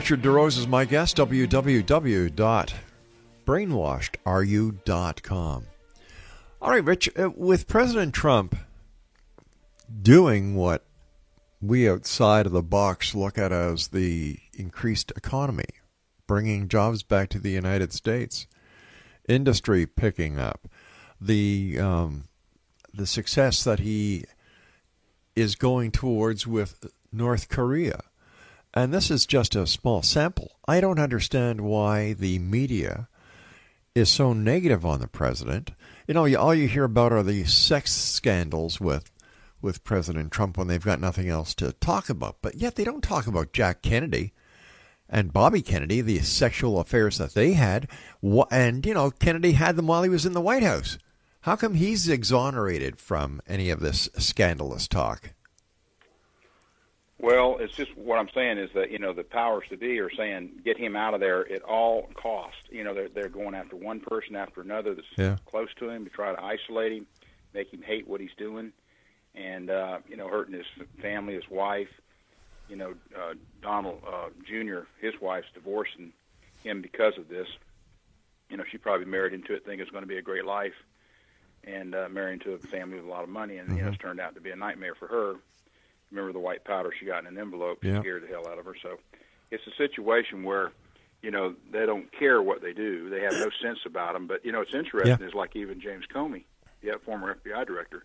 Richard DeRose is my guest, www.brainwashedareYou.com. All right, Rich, with President Trump doing what we outside of the box look at as the increased economy, bringing jobs back to the United States, industry picking up, the success that he is going towards with North Korea. And this is just a small sample. I don't understand why the media is so negative on the president. You know, all you hear about are the sex scandals with President Trump when they've got nothing else to talk about. But yet they don't talk about Jack Kennedy and Bobby Kennedy, the sexual affairs that they had. And, you know, Kennedy had them while he was in the White House. How come he's exonerated from any of this scandalous talk? Well, it's just what I'm saying is that, you know, the powers to be are saying get him out of there at all costs. You know, they're going after one person after another that's close to him to try to isolate him, make him hate what he's doing, and, you know, hurting his family, his wife. You know, Donald Jr., his wife's divorcing him because of this. You know, she probably married into it thinking it's going to be a great life and married into a family with a lot of money, and, you know, it's turned out to be a nightmare for her. Remember the white powder she got in an envelope? Scared the hell out of her. So it's a situation where, you know, they don't care what they do. They have no sense about them. But, you know, it's interesting is like even James Comey, former FBI director,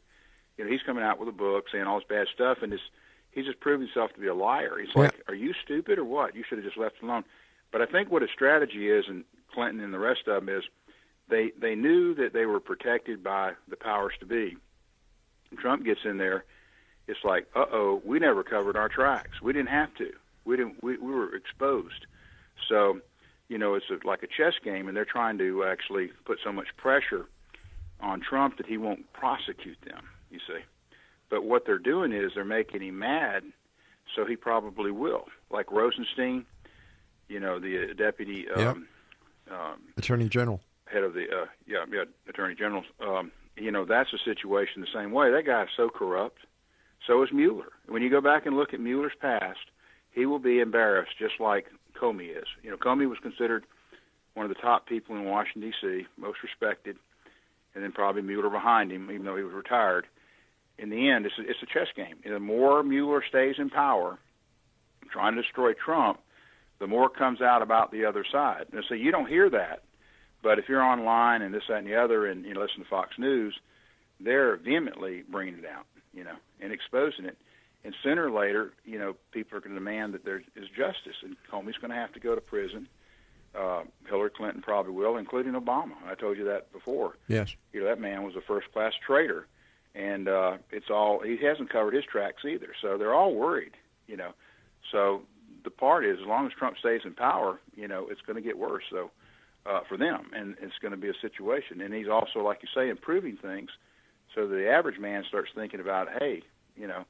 you know, he's coming out with a book saying all this bad stuff, and he's just proved himself to be a liar. He's like, are you stupid or what? You should have just left it alone. But I think what his strategy is, and Clinton and the rest of them, is they knew that they were protected by the powers to be. And Trump gets in there. It's like, we never covered our tracks. We didn't have to. We were exposed. So, you know, it's like a chess game, and they're trying to actually put so much pressure on Trump that he won't prosecute them, you see. But what they're doing is they're making him mad, so he probably will. Like Rosenstein, you know, the deputy Attorney General. Head of the, Attorney General. You know, that's a situation the same way. That guy is so corrupt. So is Mueller. When you go back and look at Mueller's past, he will be embarrassed just like Comey is. You know, Comey was considered one of the top people in Washington, D.C., most respected, and then probably Mueller behind him, even though he was retired. In the end, it's a chess game. The more Mueller stays in power, trying to destroy Trump, the more comes out about the other side. And so you don't hear that, but if you're online and this, that, and the other, and you listen to Fox News, they're vehemently bringing it out, you know, and exposing it. And sooner or later, you know, people are going to demand that there is justice, and Comey's going to have to go to prison. Hillary Clinton probably will, including Obama. I told you that before. Yes. You know, that man was a first-class traitor, and he hasn't covered his tracks either. So they're all worried, you know. So the part is, as long as Trump stays in power, you know, it's going to get worse. So for them, and it's going to be a situation. And he's also, like you say, improving things. So the average man starts thinking about, hey, you know,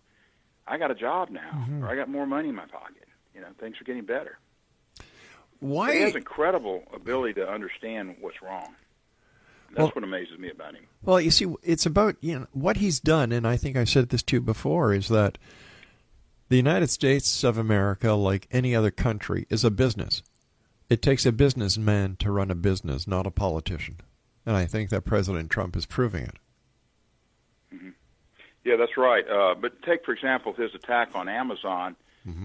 I got a job now, or I got more money in my pocket. You know, things are getting better. Why? He has incredible ability to understand what's wrong. That's what amazes me about him. Well, you see, it's about, you know, what he's done, and I think I said this to you before, is that the United States of America, like any other country, is a business. It takes a businessman to run a business, not a politician. And I think that President Trump is proving it. Mm-hmm. Yeah, that's right. But take, for example, his attack on Amazon.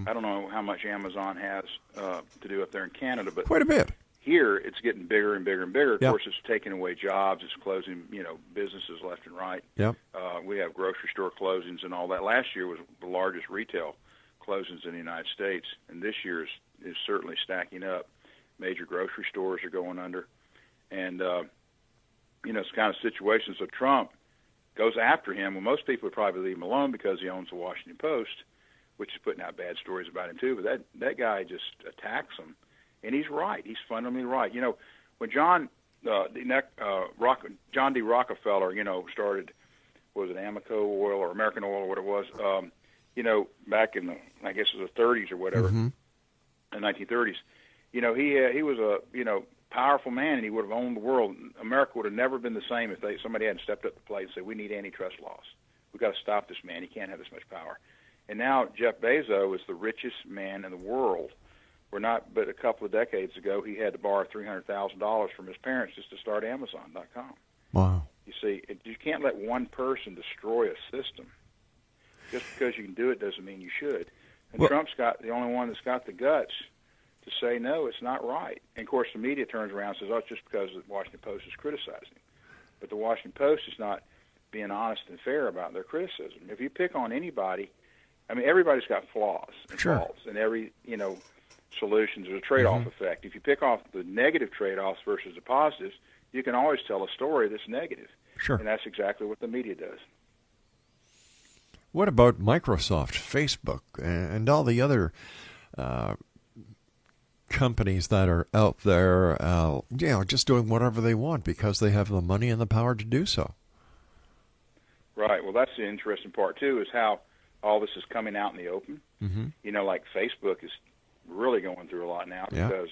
I don't know how much Amazon has to do up there in Canada, but quite a bit. Here, it's getting bigger and bigger and bigger. Of course, it's taking away jobs. It's closing, you know, businesses left and right. Yep. We have grocery store closings and all that. Last year was the largest retail closings in the United States, and this year is certainly stacking up. Major grocery stores are going under, and you know, it's kind of situations. So Trump goes after him. Well, most people would probably leave him alone because he owns the Washington Post, which is putting out bad stories about him too. But that guy just attacks him, and he's right. He's fundamentally right. You know, when John D. Rockefeller, you know, started, was it Amoco Oil or American Oil or what it was? You know, back in the, I guess it was the 30s or whatever, the 1930s. You know, he was a, you know, powerful man, and he would have owned the world. America would have never been the same if somebody hadn't stepped up to the plate and said, we need antitrust laws. We've got to stop this man. He can't have this much power. And now Jeff Bezos is the richest man in the world, where not but a couple of decades ago he had to borrow $300,000 from his parents just to start Amazon.com. Wow. You see, you can't let one person destroy a system. Just because you can do it doesn't mean you should. And Trump's got the only one that's got the guts to say, no, it's not right. And, of course, the media turns around and says, oh, it's just because the Washington Post is criticizing. But the Washington Post is not being honest and fair about their criticism. If you pick on anybody, I mean, everybody's got flaws and faults. And every, solutions, there's a trade-off effect. If you pick off the negative trade-offs versus the positives, you can always tell a story that's negative. Sure. And that's exactly what the media does. What about Microsoft, Facebook, and all the other companies that are out there, just doing whatever they want because they have the money and the power to do so? Right. Well, that's the interesting part, too, is how all this is coming out in the open. Mm-hmm. Like Facebook is really going through a lot now because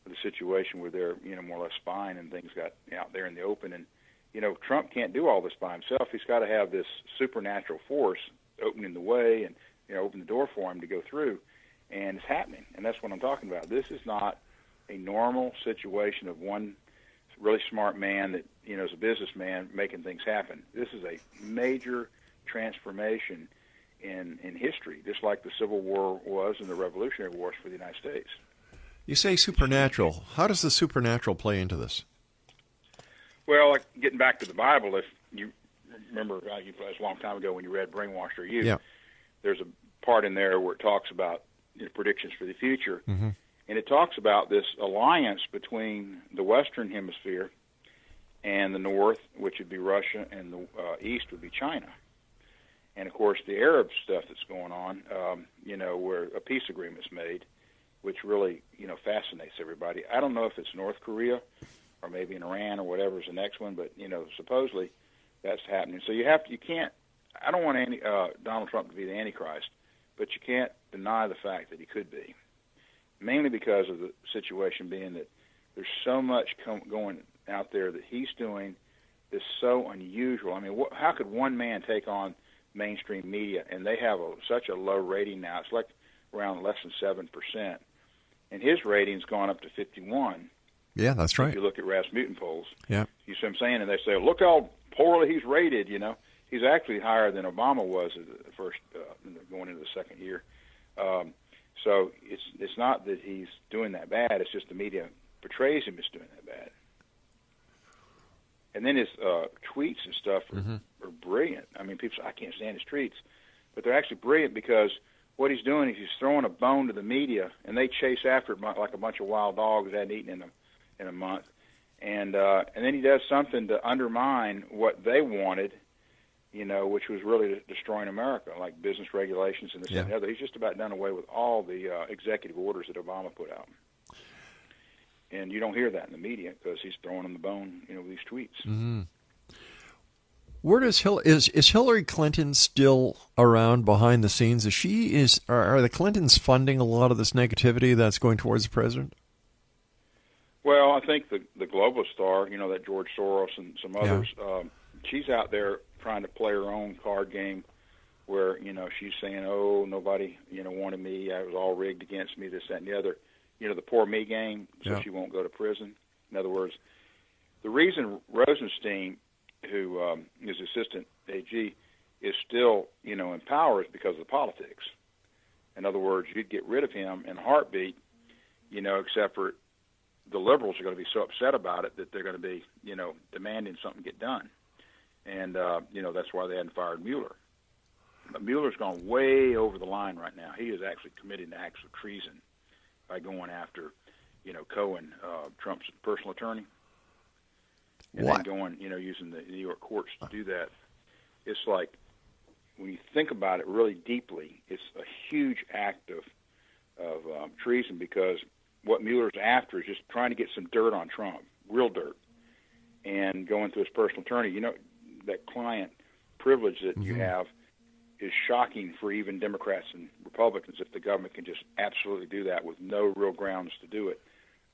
of the situation where they're, more or less spying and things got out there in the open. And, Trump can't do all this by himself. He's got to have this supernatural force opening the way and, open the door for him to go through. And it's happening. And that's what I'm talking about. This is not a normal situation of one really smart man that, is a businessman making things happen. This is a major transformation in history, just like the Civil War was and the Revolutionary Wars for the United States. You say supernatural. How does the supernatural play into this? Well, like getting back to the Bible, if you remember, it was a long time ago when you read Brainwashed Are You, there's a part in there where it talks about predictions for the future. Mm-hmm. And it talks about this alliance between the Western Hemisphere and the North, which would be Russia, and the East would be China. And, of course, the Arab stuff that's going on, where a peace agreement's made, which really, fascinates everybody. I don't know if it's North Korea or maybe in Iran or whatever is the next one, but, supposedly that's happening. So I don't want Donald Trump to be the Antichrist, but you can't deny the fact that he could be, mainly because of the situation being that there's so much going out there that he's doing that's so unusual. I mean, how could one man take on mainstream media, and they have such a low rating now? It's like around less than 7%. And his rating's gone up to 51. Yeah, that's right. If you look at Rasmussen polls. Yeah. You see what I'm saying? And they say, look how poorly he's rated, He's actually higher than Obama was at the first, going into the second year. So it's not that he's doing that bad. It's just the media portrays him as doing that bad. And then his tweets and stuff are brilliant. I mean, people say, I can't stand his tweets. But they're actually brilliant because what he's doing is he's throwing a bone to the media, and they chase after it like a bunch of wild dogs that hadn't eaten in a month. And then he does something to undermine what they wanted, which was really destroying America, like business regulations and this and the other. He's just about done away with all the executive orders that Obama put out. And you don't hear that in the media because he's throwing them the bone, with these tweets. Mm-hmm. Where does is Hillary Clinton still around behind the scenes? Are the Clintons funding a lot of this negativity that's going towards the president? Well, I think the global star, that George Soros and some others, she's out there trying to play her own card game where, she's saying, oh, nobody, wanted me. It was all rigged against me, this, that, and the other. The poor me game, so she won't go to prison. In other words, the reason Rosenstein, who is assistant AG, is still, in power is because of the politics. In other words, you'd get rid of him in a heartbeat, except for the liberals are going to be so upset about it that they're going to be, demanding something get done. And, that's why they hadn't fired Mueller. But Mueller's gone way over the line right now. He is actually committing acts of treason by going after, Cohen, Trump's personal attorney. And then going, using the New York courts to do that. It's like, when you think about it really deeply, it's a huge act of treason because what Mueller's after is just trying to get some dirt on Trump, real dirt, and going to his personal attorney. That client privilege that you have is shocking for even Democrats and Republicans if the government can just absolutely do that with no real grounds to do it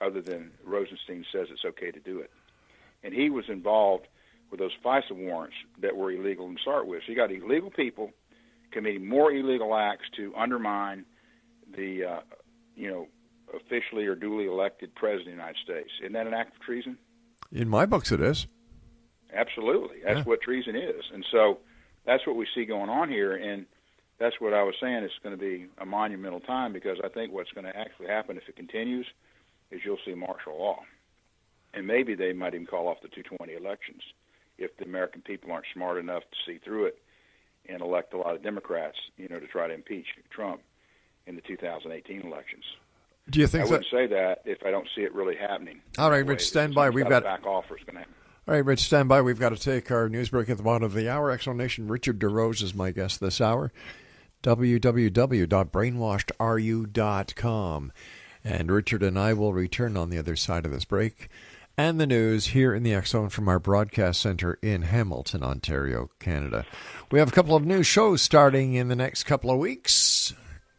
other than Rosenstein says it's okay to do it. And he was involved with those FISA warrants that were illegal to start with. So you got illegal people committing more illegal acts to undermine the, officially or duly elected president of the United States. Isn't that an act of treason? In my books, it is. Absolutely. That's what treason is. And so that's what we see going on here. And that's what I was saying. It's going to be a monumental time, because I think what's going to actually happen if it continues is you'll see martial law. And maybe they might even call off the 220 elections if the American people aren't smart enough to see through it and elect a lot of Democrats, to try to impeach Trump in the 2018 elections. Do you think I wouldn't say that if I don't see it really happening. All right, Rich, stand by. We've got back offer is going to happen. All right, Rich, stand by. We've got to take our news break at the bottom of the hour. Explanation, Richard DeRose is my guest this hour. www.brainwashedareYou.com. And Richard and I will return on the other side of this break and the news here in the X Zone from our broadcast center in Hamilton, Ontario, Canada. We have a couple of new shows starting in the next couple of weeks.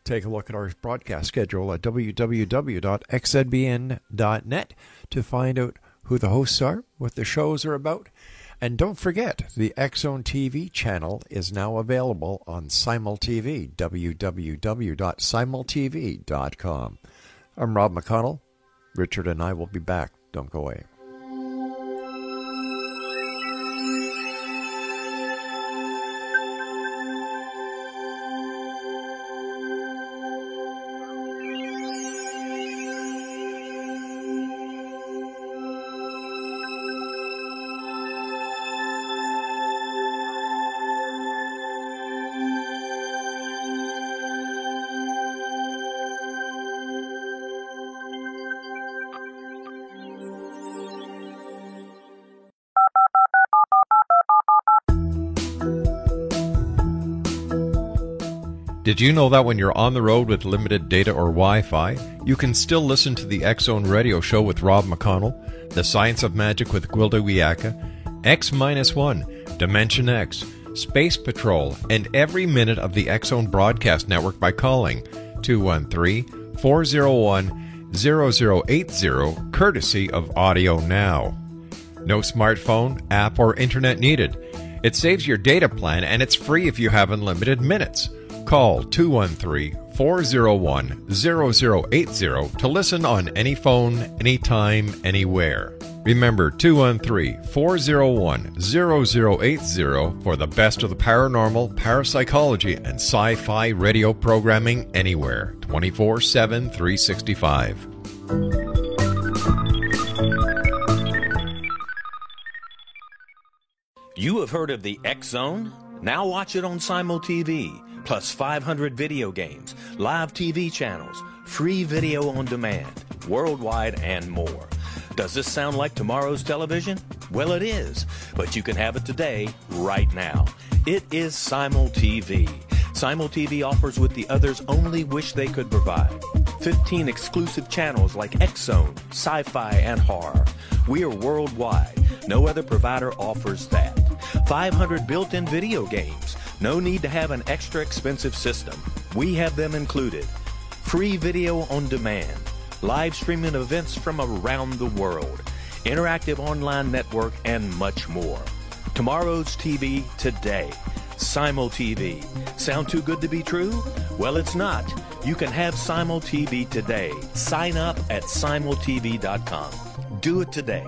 Take a look at our broadcast schedule at www.xzbn.net to find out who the hosts are, what the shows are about. And don't forget, the X Zone TV channel is now available on SimulTV, www.simultv.com. I'm Rob McConnell. Richard and I will be back. Don't go away. Did you know that when you're on the road with limited data or Wi-Fi, you can still listen to the X Zone Radio Show with Rob McConnell, The Science of Magic with Gwilda Wiyaka, X-1, Dimension X, Space Patrol, and every minute of the X Zone broadcast network by calling 213-401-0080, courtesy of Audio Now. No smartphone, app, or internet needed. It saves your data plan, and it's free if you have unlimited minutes. Call 213-401-0080 to listen on any phone, anytime, anywhere. Remember, 213-401-0080 for the best of the paranormal, parapsychology, and sci-fi radio programming anywhere, 24/7, 365. You have heard of the X Zone? Now watch it on SimulTV. Plus 500 video games, live TV channels, free video on demand, worldwide, and more. Does this sound like tomorrow's television? Well, it is, but you can have it today, right now. It is SimulTV. SimulTV offers what the others only wish they could provide. 15 exclusive channels like X Zone, sci-fi, and horror. We are worldwide. No other provider offers that. 500 built-in video games. No need to have an extra expensive system. We have them included. Free video on demand. Live streaming events from around the world. Interactive online network, and much more. Tomorrow's TV today. SimulTV. Sound too good to be true? Well, it's not. You can have SimulTV today. Sign up at simultv.com. Do it today.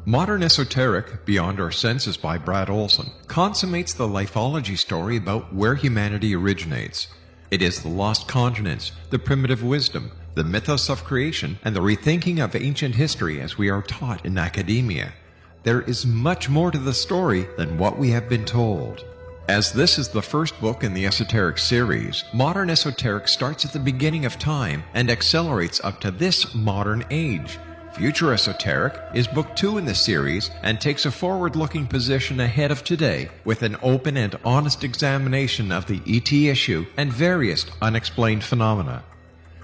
Modern Esoteric, Beyond Our Senses by Brad Olson, consummates the lifeology story about where humanity originates. It is the lost continents, the primitive wisdom, the mythos of creation, and the rethinking of ancient history as we are taught in academia. There is much more to the story than what we have been told. As this is the first book in the Esoteric series, Modern Esoteric starts at the beginning of time and accelerates up to this modern age. Future Esoteric is book 2 in the series and takes a forward-looking position ahead of today with an open and honest examination of the ET issue and various unexplained phenomena.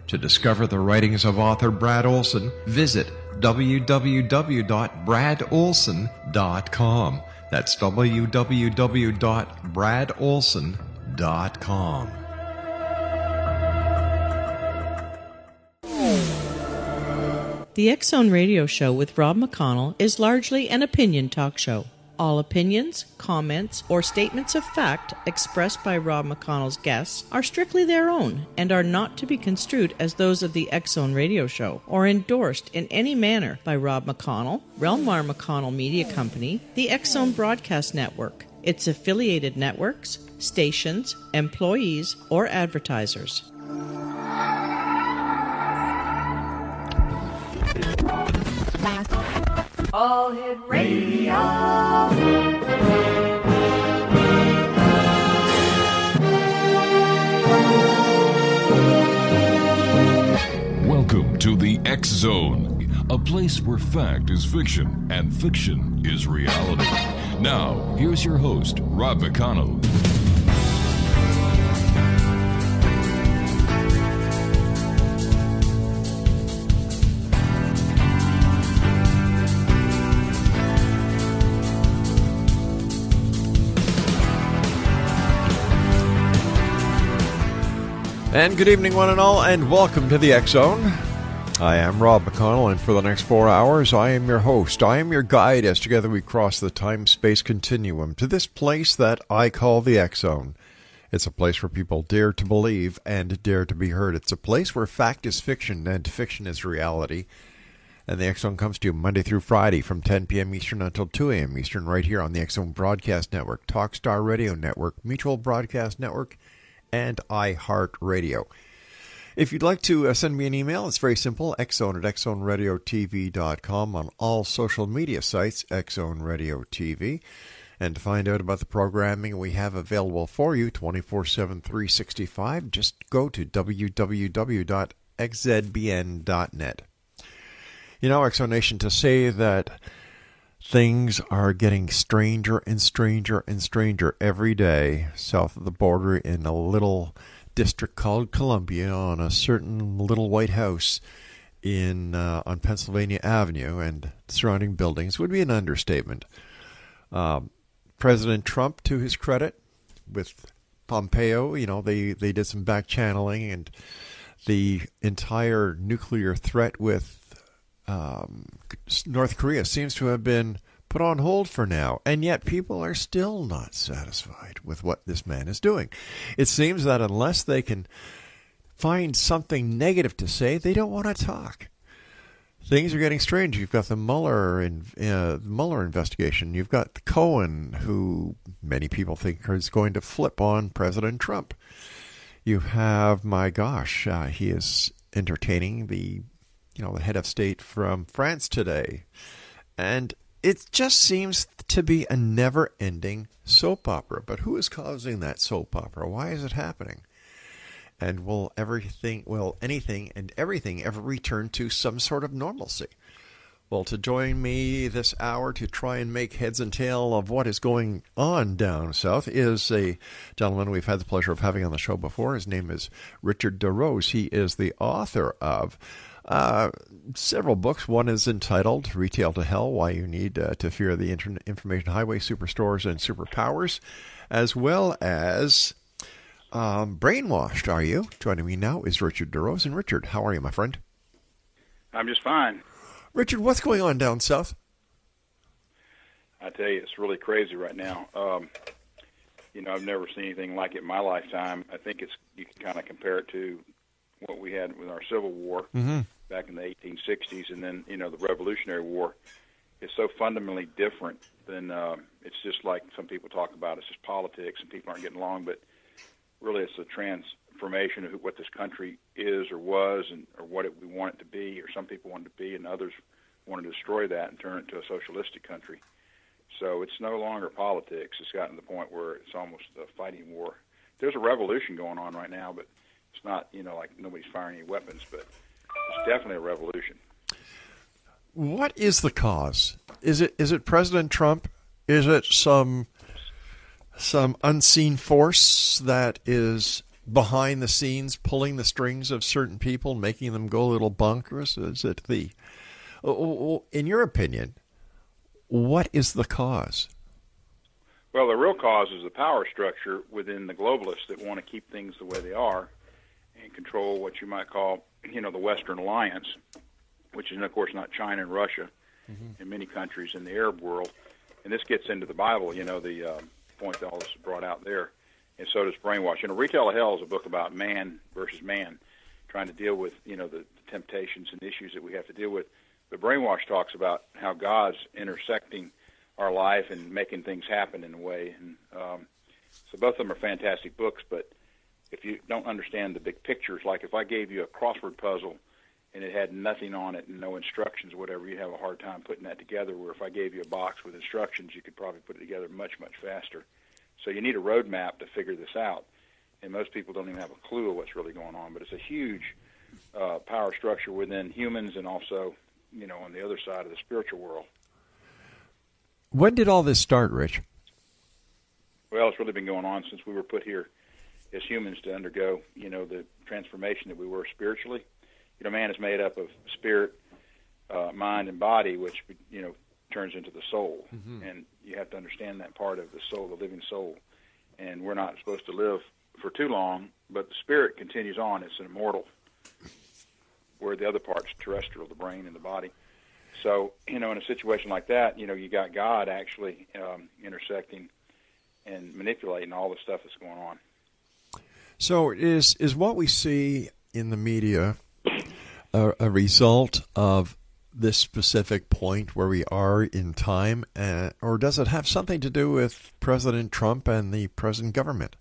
To discover the writings of author Brad Olson, visit www.bradolson.com. That's www.bradolson.com. The X Zone Radio Show with Rob McConnell is largely an opinion talk show. All opinions, comments, or statements of fact expressed by Rob McConnell's guests are strictly their own and are not to be construed as those of the X Zone Radio Show or endorsed in any manner by Rob McConnell, Relmar McConnell Media Company, the X Zone Broadcast Network, its affiliated networks, stations, employees, or advertisers. All Hit Radio. Welcome to the X Zone, a place where fact is fiction and fiction is reality. Now, here's your host, Rob McConnell. And good evening, one and all, and welcome to the X Zone. I am Rob McConnell, and for the next 4 hours, I am your host. I am your guide as together we cross the time-space continuum to this place that I call the X Zone. It's a place where people dare to believe and dare to be heard. It's a place where fact is fiction and fiction is reality. And the X Zone comes to you Monday through Friday from 10 p.m. Eastern until 2 a.m. Eastern right here on the X Zone Broadcast Network, Talkstar Radio Network, Mutual Broadcast Network, and iHeartRadio. If you'd like to send me an email, it's very simple, xzone@xzoneradiotv.com, on all social media sites, X-Zone Radio TV. And to find out about the programming we have available for you 24/7, 365, just go to www.xzbn.net. You know, X-Zone Nation, to say that things are getting stranger and stranger and stranger every day south of the border in a little district called Columbia on a certain little white house on Pennsylvania Avenue and surrounding buildings would be an understatement. President Trump, to his credit, with Pompeo, you know, they did some back channeling, and the entire nuclear threat with North Korea seems to have been put on hold for now, and yet people are still not satisfied with what this man is doing. It seems that unless they can find something negative to say, they don't want to talk. Things are getting strange. You've got the Mueller investigation. You've got Cohen, who many people think is going to flip on President Trump. You have, my gosh, he is entertaining the head of state from France today. And it just seems to be a never-ending soap opera. But who is causing that soap opera? Why is it happening? And will anything and everything ever return to some sort of normalcy? Well, to join me this hour to try and make heads and tail of what is going on down south is a gentleman we've had the pleasure of having on the show before. His name is Richard DeRose. He is the author of several books. One is entitled Retail to Hell, Why You Need to Fear the Information Highway, Superstores, and Superpowers, as well as Brainwashed, Are You? Joining me now is Richard DeRose. And Richard, how are you, my friend? I'm just fine. Richard, what's going on down south? I tell you, it's really crazy right now. I've never seen anything like it in my lifetime. I think you can kind of compare it to what we had with our Civil War back in the 1860s, and then, the Revolutionary War is so fundamentally different than, it's just like some people talk about, it's just politics and people aren't getting along, but really it's a transformation of what this country is or was, or what we want it to be, or some people want it to be, and others want to destroy that and turn it into a socialistic country. So it's no longer politics. It's gotten to the point where it's almost a fighting war. There's a revolution going on right now, but it's not, like nobody's firing any weapons, but it's definitely a revolution. What is the cause? Is it President Trump? Is it some unseen force that is behind the scenes pulling the strings of certain people, making them go a little bonkers? Is it in your opinion, what is the cause? Well, the real cause is the power structure within the globalists that want to keep things the way they are and control what you might call, the Western Alliance. which is, of course, not China and Russia, and many countries in the Arab world. And this gets into the Bible, the point that all this is brought out there. And so does brainwash. Retail of Hell is a book about man versus man, trying to deal with, the temptations and issues that we have to deal with. But brainwash talks about how God's intersecting our life and making things happen in a way. And so both of them are fantastic books, but if you don't understand the big pictures, like if I gave you a crossword puzzle and it had nothing on it and no instructions or whatever, you'd have a hard time putting that together, where if I gave you a box with instructions, you could probably put it together much, much faster. So you need a roadmap to figure this out, and most people don't even have a clue of what's really going on. But it's a huge power structure within humans and also, on the other side of the spiritual world. When did all this start, Rich? Well, it's really been going on since we were put here as humans to undergo, the transformation that we were spiritually. Man is made up of spirit, mind, and body, which, turns into the soul. And you have to understand that part of the soul, the living soul. And we're not supposed to live for too long, but the spirit continues on. It's an immortal, where the other part's terrestrial, the brain and the body. So, in a situation like that, you got God actually intersecting and manipulating all the stuff that's going on. So is what we see in the media a result of this specific point where we are in time, or does it have something to do with President Trump and the present government?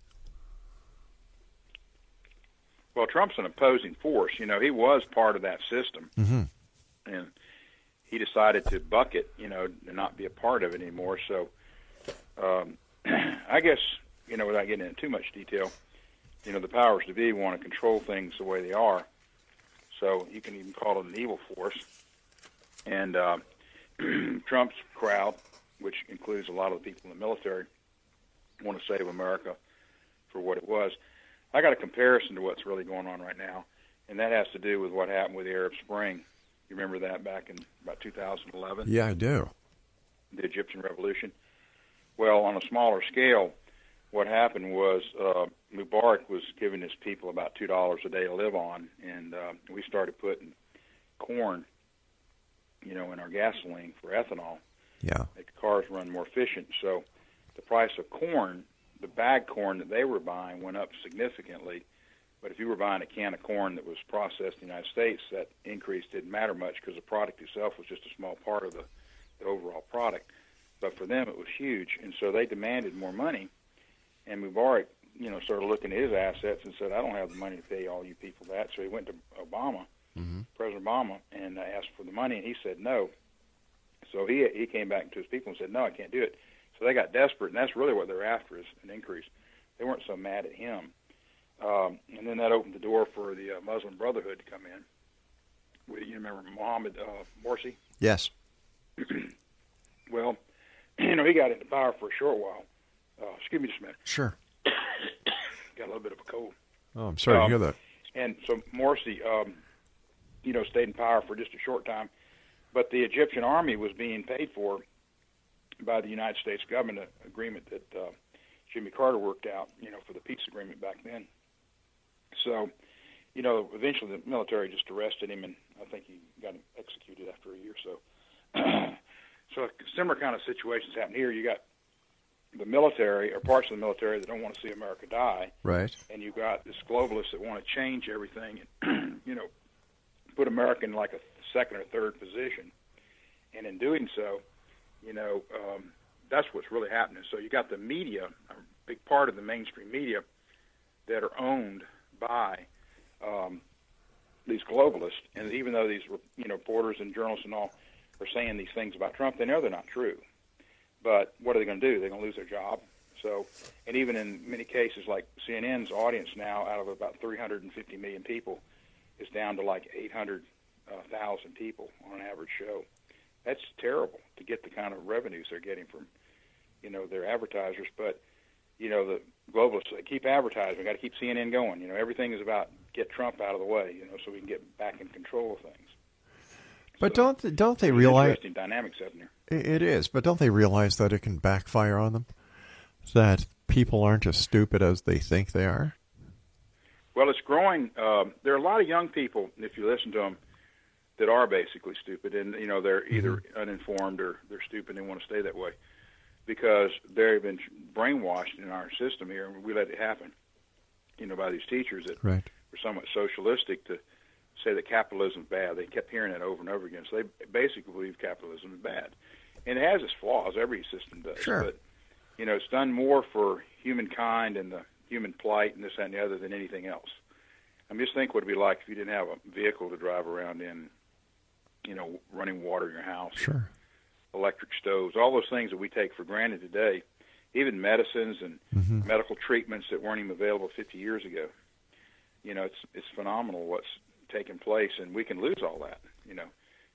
Well, Trump's an opposing force. He was part of that system, and he decided to buck it, and not be a part of it anymore. So I guess, without getting into too much detail, the powers to be want to control things the way they are. So you can even call it an evil force. And Trump's crowd, which includes a lot of the people in the military, want to save America for what it was. I got a comparison to what's really going on right now, and that has to do with what happened with the Arab Spring. You remember that back in about 2011? Yeah, I do. The Egyptian Revolution. Well, on a smaller scale, what happened was Mubarak was giving his people about $2 a day to live on, and we started putting corn, in our gasoline for ethanol. Yeah. Make the cars run more efficient. So the price of corn, the bag corn that they were buying, went up significantly. But if you were buying a can of corn that was processed in the United States, that increase didn't matter much because the product itself was just a small part of the overall product. But for them, it was huge, and so they demanded more money. And Mubarak, started looking at his assets and said, I don't have the money to pay all you people that. So he went to Obama, President Obama, and asked for the money, and he said no. So he came back to his people and said, no, I can't do it. So they got desperate, and that's really what they're after, is an increase. They weren't so mad at him. And then that opened the door for the Muslim Brotherhood to come in. You remember Mohammed Morsi? Yes. Well, he got into power for a short while. Excuse me just a minute. Sure. Got a little bit of a cold. Oh, I'm sorry to hear that. And so Morsi, stayed in power for just a short time. But the Egyptian army was being paid for by the United States government, an agreement that Jimmy Carter worked out, for the peace agreement back then. So, eventually the military just arrested him, and I think he got him executed after a year or so. So a similar kind of situations happen here. You got the military, or parts of the military, that don't want to see America die. Right. And you got this globalists that want to change everything and, put America in like a second or third position. And in doing so, that's what's really happening. So you got the media, a big part of the mainstream media, that are owned by these globalists. And even though these, reporters and journalists and all are saying these things about Trump, they know they're not true. But what are they going to do? They're going to lose their job. So, and even in many cases, like CNN's audience now, out of about 350 million people, is down to like 800,000 people on an average show. That's terrible to get the kind of revenues they're getting from, their advertisers. But, the globalists, they keep advertising. We've got to keep CNN going. Everything is about get Trump out of the way, so we can get back in control of things. But so, don't they realize interesting dynamics happening there? It is, but don't they realize that it can backfire on them? That people aren't as stupid as they think they are? Well, it's growing. There are a lot of young people, if you listen to them, that are basically stupid, and they're either uninformed or they're stupid and want to stay that way because they've been brainwashed in our system here, and we let it happen. By these teachers that were somewhat socialistic to say that capitalism is bad. They kept hearing that over and over again. So they basically believe capitalism is bad, and it has its flaws. Every system does. Sure. But it's done more for humankind and the human plight and this, that, and the other than anything else. Just think what it'd be like if you didn't have a vehicle to drive around in, running water in your house, sure, electric stoves, all those things that we take for granted today, even medicines and medical treatments that weren't even available 50 years ago. It's phenomenal what's taking place, and we can lose all that,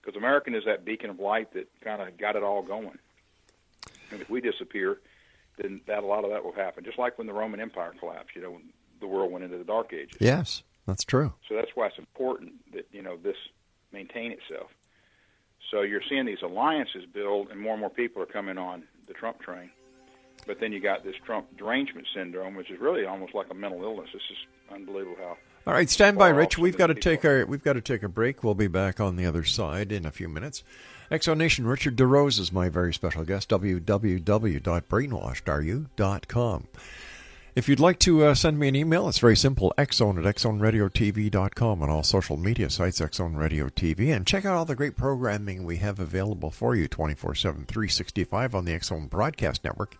because American is that beacon of light that kind of got it all going. And if we disappear, then a lot of that will happen, just like when the Roman Empire collapsed, when the world went into the Dark Ages. Yes, that's true. So that's why it's important that, this maintain itself. So you're seeing these alliances build, and more people are coming on the Trump train. But then you got this Trump derangement syndrome, which is really almost like a mental illness. It's just unbelievable how. All right, stand by, Rich. We've got to take a break. We'll be back on the other side in a few minutes. Exo Nation, Richard DeRose is my very special guest. www.brainwashedaryou.com. If you'd like to send me an email, it's very simple, xzone@xzoneradiotv.com, on all social media sites, X Zone Radio TV. And check out all the great programming we have available for you 24/7, 365 on the X Zone Broadcast Network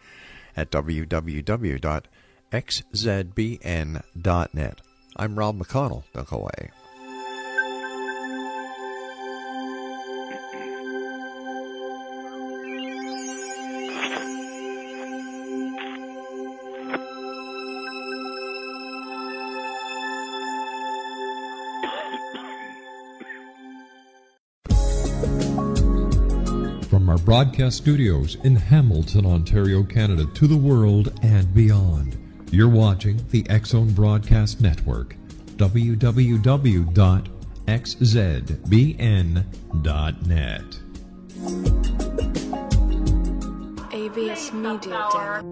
at www.xzbn.net. I'm Rob McConnell. Don't go away. From our broadcast studios in Hamilton, Ontario, Canada, to the world and beyond, you're watching the X Zone Broadcast Network, www.xzbn.net. AVS Media Demo.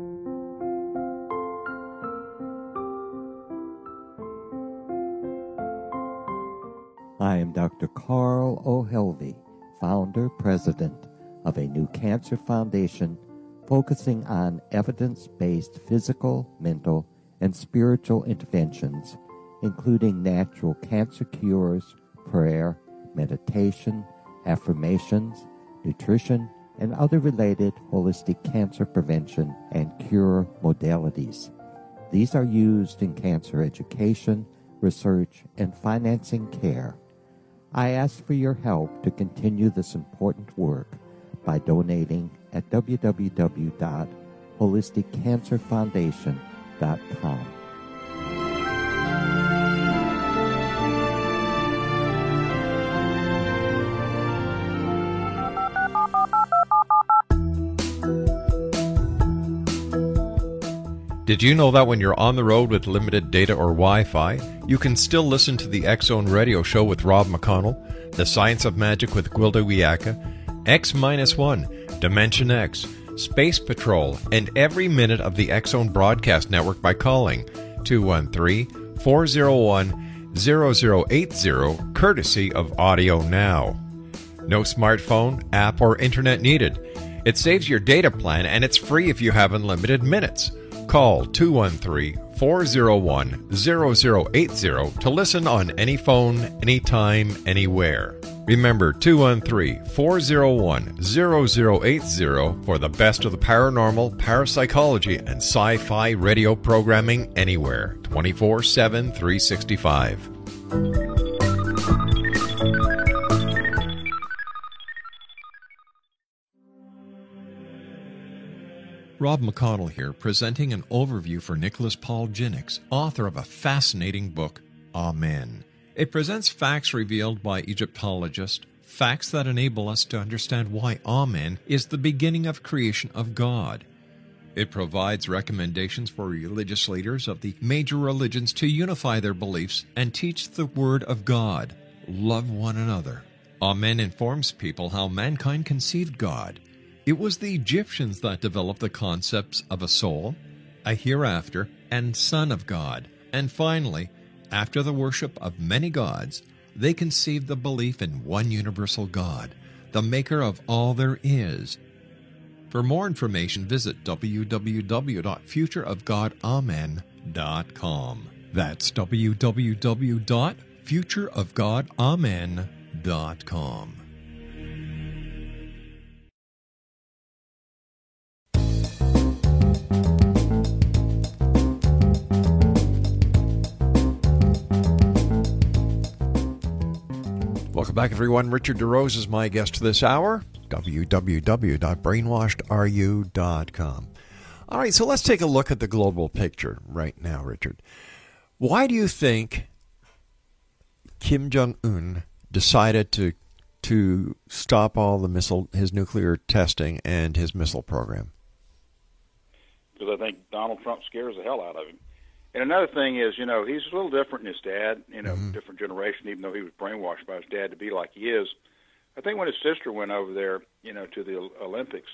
I am Dr. Carl O'Helvey, founder, president of a new cancer foundation focusing on evidence-based physical, mental, and spiritual interventions, including natural cancer cures, prayer, meditation, affirmations, nutrition, and other related holistic cancer prevention and cure modalities. These are used in cancer education, research, and financing care. I ask for your help to continue this important work by donating at www.holisticcancerfoundation.com. Did you know that when you're on the road with limited data or Wi-Fi, you can still listen to the X Zone Radio Show with Rob McConnell, The Science of Magic with Gwilda Wiyaka, X-1, Dimension X, Space Patrol, and every minute of the X Zone Broadcast Network by calling 213-401-0080, courtesy of Audio Now. No smartphone, app, or internet needed. It saves your data plan, and it's free if you have unlimited minutes. Call 213-401-0080 to listen on any phone, anytime, anywhere. Remember 213-401-0080 for the best of the paranormal, parapsychology, and sci-fi radio programming anywhere, 24/7, 365. Rob McConnell here, presenting an overview for Nicholas Paul Jennings, author of a fascinating book, Amen. It presents facts revealed by Egyptologists, facts that enable us to understand why Amen is the beginning of creation of God. It provides recommendations for religious leaders of the major religions to unify their beliefs and teach the Word of God. Love one another. Amen informs people how mankind conceived God. It was the Egyptians that developed the concepts of a soul, a hereafter, and Son of God. And finally, after the worship of many gods, they conceived the belief in one universal God, the maker of all there is. For more information, visit www.futureofgodamen.com. That's www.futureofgodamen.com. Welcome back, everyone. Richard DeRose is my guest this hour. www.brainwashedareyu.com. All right, so let's take a look at the global picture right now, Richard. Why do you think Kim Jong-un decided to stop all the his nuclear testing and his missile program? Because I think Donald Trump scares the hell out of him. And another thing is, he's a little different than his dad, different generation, even though he was brainwashed by his dad to be like he is. I think when his sister went over there, to the Olympics,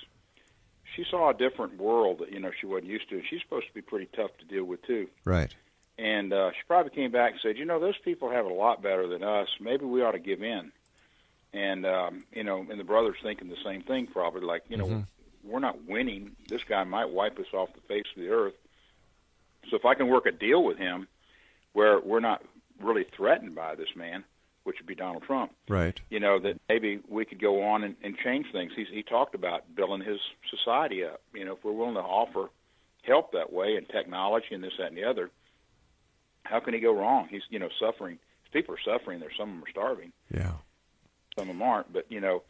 she saw a different world that, she wasn't used to. And she's supposed to be pretty tough to deal with, too. Right. And she probably came back and said, those people have it a lot better than us. Maybe we ought to give in. And, and the brother's thinking the same thing probably, like, we're not winning. This guy might wipe us off the face of the earth. So if I can work a deal with him where we're not really threatened by this man, which would be Donald Trump, right? That maybe we could go on and change things. He talked about building his society up. If we're willing to offer help that way and technology and this, that, and the other, how can he go wrong? He's, suffering. People are suffering there. Some of them are starving. Yeah. Some of them aren't. But, the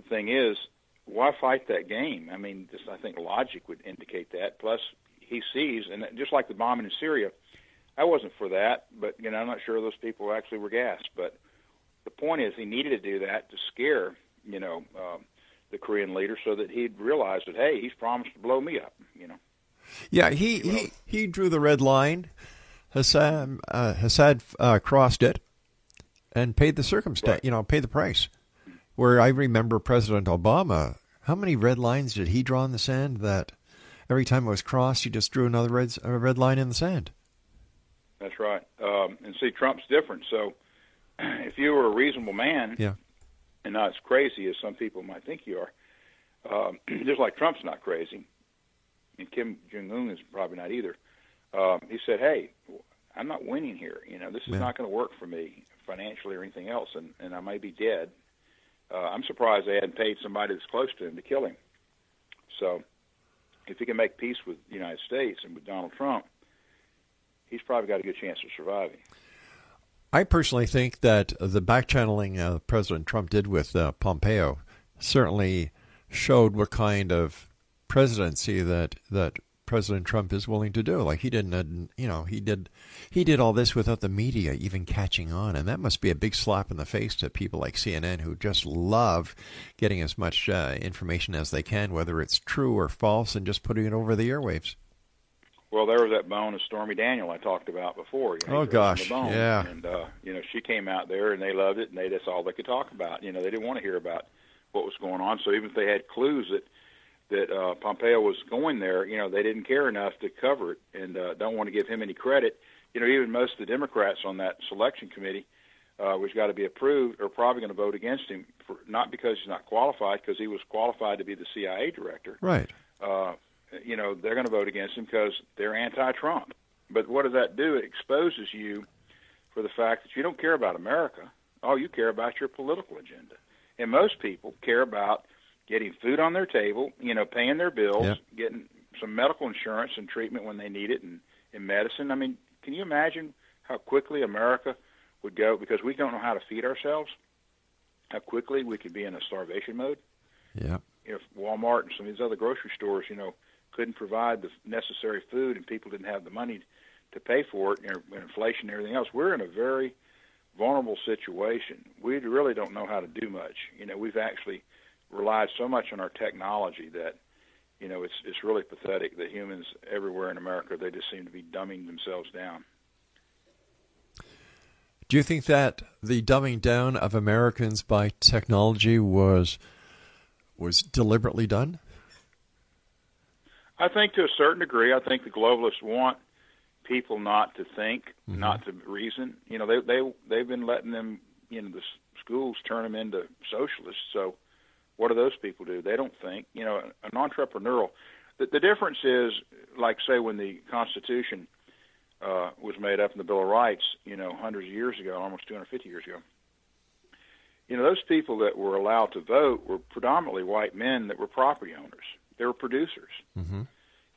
thing is, why fight that game? I mean, I think logic would indicate that. Plus, he sees, and just like the bombing in Syria, I wasn't for that, but, I'm not sure those people actually were gassed. But the point is he needed to do that to scare, the Korean leader so that he'd realize that, hey, he's promised to blow me up, Yeah, he drew the red line. Assad crossed it and paid the circumstance, right. Paid the price. Where I remember President Obama, how many red lines did he draw in the sand that every time it was crossed, he just drew another red line in the sand? That's right. And see, Trump's different. So if you were a reasonable man, yeah, and not as crazy as some people might think you are, just like Trump's not crazy, and Kim Jong-un is probably not either, he said, hey, I'm not winning here. This is not going to work for me financially or anything else, and I may be dead. I'm surprised they hadn't paid somebody that's close to him to kill him. So if he can make peace with the United States and with Donald Trump, he's probably got a good chance of surviving. I personally think that the back-channeling President Trump did with Pompeo certainly showed what kind of presidency that President Trump is willing to do. Like he didn't, he did all this without the media even catching on, and that must be a big slap in the face to people like CNN who just love getting as much information as they can, whether it's true or false, and just putting it over the airwaves. Well, there was that bone of Stormy Daniel I talked about before. Oh gosh, yeah. And she came out there and they loved it, and that's all they could talk about. They didn't want to hear about what was going on. So even if they had clues that Pompeo was going there, they didn't care enough to cover it, and don't want to give him any credit. Even most of the Democrats on that selection committee, which got to be approved, are probably going to vote against him, not because he's not qualified, because he was qualified to be the CIA director. Right. They're going to vote against him because they're anti-Trump. But what does that do? It exposes you for the fact that you don't care about America. All you care about your political agenda. And most people care about getting food on their table, paying their bills, yep, getting some medical insurance and treatment when they need it, and medicine. I mean, can you imagine how quickly America would go, because we don't know how to feed ourselves, how quickly we could be in a starvation mode? Yeah. If Walmart and some of these other grocery stores, couldn't provide the necessary food and people didn't have the money to pay for it, and inflation and everything else, we're in a very vulnerable situation. We really don't know how to do much. We've actually relied so much on our technology that, it's really pathetic that humans everywhere in America, they just seem to be dumbing themselves down. Do you think that the dumbing down of Americans by technology was deliberately done? I think to a certain degree. I think the globalists want people not to think, not to reason. They've been letting them the schools turn them into socialists. So what do those people do? They don't think. An entrepreneurial. The difference is, like, say, when the Constitution was made up in the Bill of Rights, hundreds of years ago, almost 250 years ago. Those people that were allowed to vote were predominantly white men that were property owners. They were producers. Mm-hmm.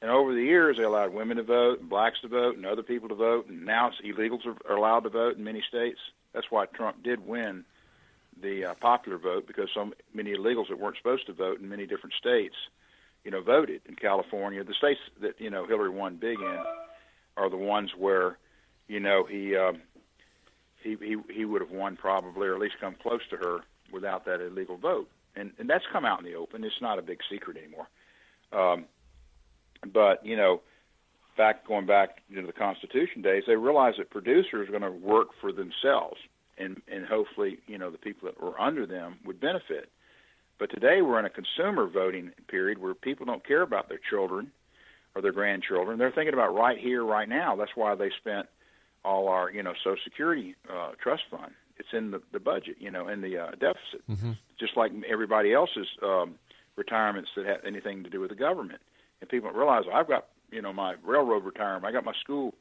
And over the years, they allowed women to vote, and blacks to vote, and other people to vote. And now illegals are allowed to vote in many states. That's why Trump did win the popular vote, because so many illegals that weren't supposed to vote in many different states, voted in California. The states that Hillary won big in are the ones where he would have won probably, or at least come close to her without that illegal vote. And that's come out in the open. It's not a big secret anymore. But, going back to the Constitution days, they realized that producers are going to work for themselves, and hopefully, the people that were under them would benefit. But today we're in a consumer voting period where people don't care about their children or their grandchildren. They're thinking about right here, right now. That's why they spent all our, Social Security trust fund. It's in the budget, in the deficit, mm-hmm. just like everybody else's retirements that have anything to do with the government. And people don't realize, I've got, my railroad retirement, I got my school,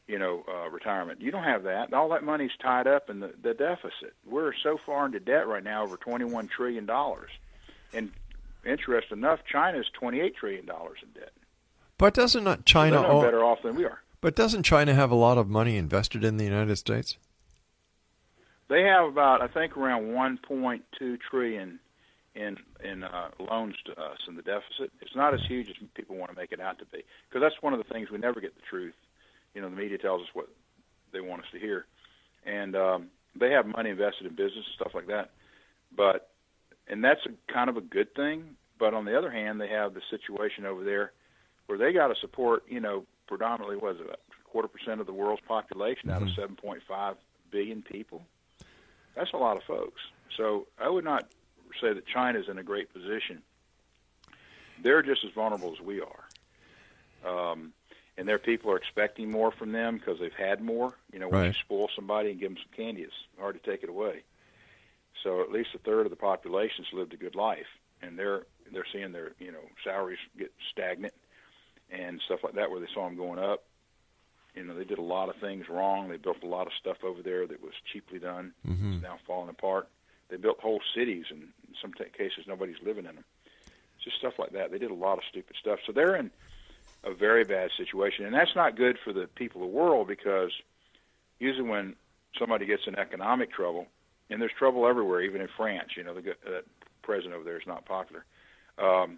retirement. You don't have that. All that money's tied up in the deficit. We're so far into debt right now, over $21 trillion. And interesting enough, China's $28 trillion in debt. But doesn't China... So they're better off than we are. But doesn't China have a lot of money invested in the United States? They have about, I think, around $1.2 trillion in loans to us in the deficit. It's not as huge as people want to make it out to be, because that's one of the things we never get the truth. The media tells us what they want us to hear, and they have money invested in business and stuff like that. And that's kind of a good thing. But on the other hand, they have the situation over there where they got to support, predominantly, what is it, 0.25% of the world's population out of 7.5 billion people. That's a lot of folks. So I would not say that China's in a great position. They're just as vulnerable as we are. And their people are expecting more from them because they've had more. When right. you spoil somebody and give them some candy, it's hard to take it away. So at least a third of the population's lived a good life, and they're seeing their salaries get stagnant and stuff like that, where they saw them going up. They did a lot of things wrong. They built a lot of stuff over there that was cheaply done. Mm-hmm. It's now falling apart. They built whole cities, and in some cases, nobody's living in them. Just stuff like that. They did a lot of stupid stuff. So they're in a very bad situation, and that's not good for the people of the world, because usually when somebody gets in economic trouble, and there's trouble everywhere, even in France, the president over there is not popular,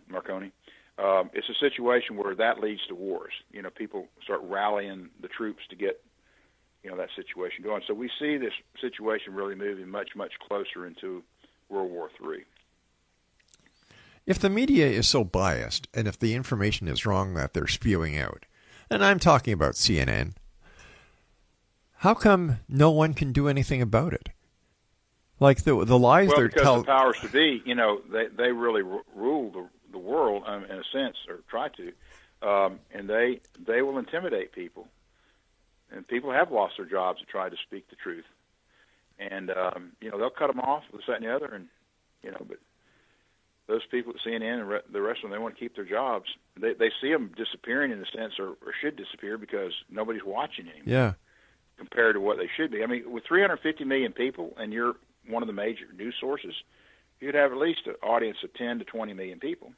Marconi. It's a situation where that leads to wars. People start rallying the troops to get, that situation going. So we see this situation really moving much, much closer into World War III. If the media is so biased, and if the information is wrong that they're spewing out, and I'm talking about CNN, how come no one can do anything about it? Like the lies they're telling... Well, because the powers to be, they really rule the world, in a sense, or try to, and they will intimidate people. And people have lost their jobs to try to speak the truth. And, they'll cut them off, this, that, and the other, and, but those people at CNN and the rest of them, they want to keep their jobs. They see them disappearing in a sense, or should disappear, because nobody's watching anymore. Yeah. Compared to what they should be. I mean, with 350 million people, and you're one of the major news sources, you'd have at least an audience of 10 to 20 million people.